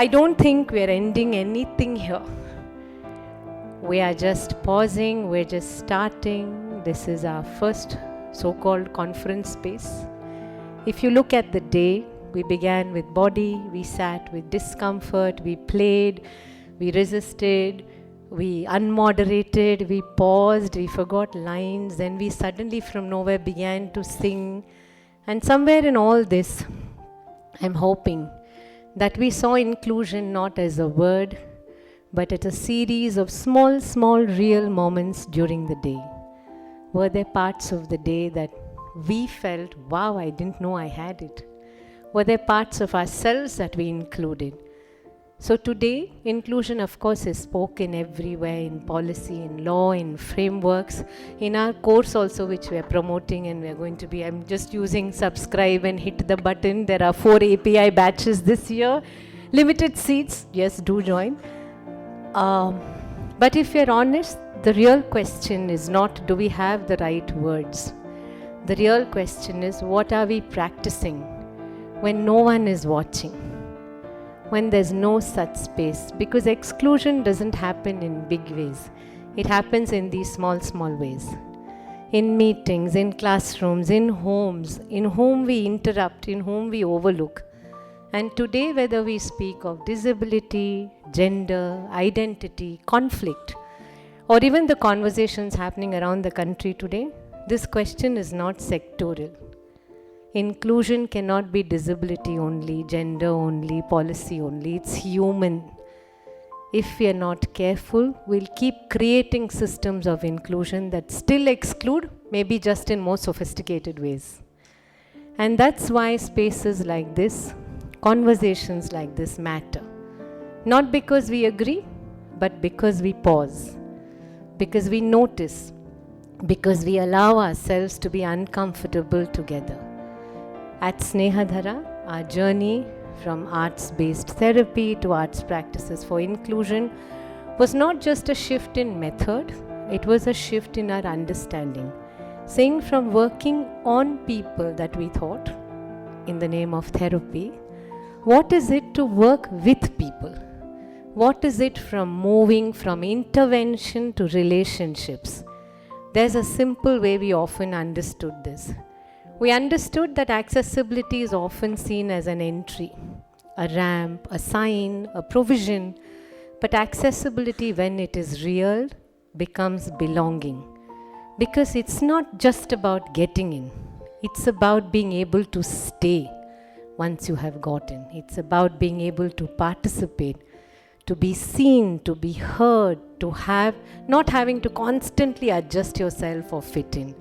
I don't think we're ending anything here. We are just pausing, we're just starting. This is our first so-called conference space. If you look at the day, we began with body, we sat with discomfort, we played, we resisted, we unmoderated, we paused, we forgot lines, then we suddenly from nowhere began to sing. And somewhere in all this, I'm hoping that we saw inclusion not as a word, but as a series of small, real moments during the day. Were there parts of the day that we felt, wow, I didn't know I had it? Were there parts of ourselves that we included? So today, inclusion of course is spoken everywhere in policy, in law, in frameworks, in our course also which we are promoting, and we are going to be, I'm just using subscribe and hit the button. There are 4 API batches this year, limited seats, yes, do join. But if you're honest, the real question is not do we have the right words. The real question is what are we practicing when no one is watching, when there's no such space? Because exclusion doesn't happen in big ways. It happens in these small ways. In meetings, in classrooms, in homes, in whom we interrupt, in whom we overlook. And today, whether we speak of disability, gender, identity, conflict, or even the conversations happening around the country today, this question is not sectorial. Inclusion cannot be disability only, gender only, policy only. It's human. If we are not careful, we'll keep creating systems of inclusion that still exclude, maybe just in more sophisticated ways. And that's why spaces like this, conversations like this matter. Not because we agree, but because we pause, because we notice, because we allow ourselves to be uncomfortable together. At Snehadhara, our journey from arts-based therapy to arts practices for inclusion was not just a shift in method, it was a shift in our understanding. Saying from working on people that we thought, in the name of therapy, what is it to work with people? What is it from moving from intervention to relationships? There's a simple way we often understood this. We understood that accessibility is often seen as an entry, a ramp, a sign, a provision. But accessibility, when it is real, becomes belonging. Because it's not just about getting in. It's about being able to stay once you have gotten. It's about being able to participate, to be seen, to be heard, to have, not having to constantly adjust yourself or fit in.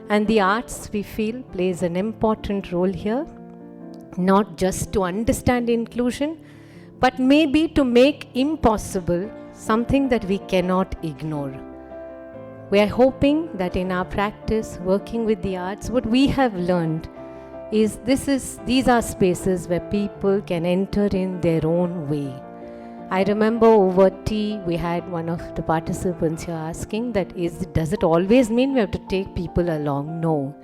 And the arts, we feel, plays an important role here, not just to understand inclusion, but maybe to make impossible something that we cannot ignore. We are hoping that in our practice, working with the arts, what we have learned is these are spaces where people can enter in their own way. I remember over tea, we had one of the participants here asking that does it always mean we have to take people along? No.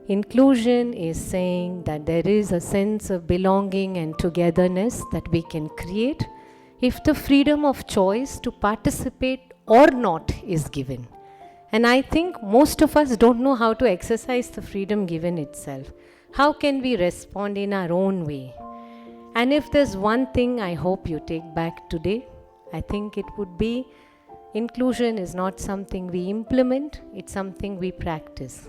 Inclusion is saying that there is a sense of belonging and togetherness that we can create if the freedom of choice to participate or not is given. And I think most of us don't know how to exercise the freedom given itself. How can we respond in our own way? And if there's one thing I hope you take back today, I think it would be inclusion is not something we implement, it's something we practice.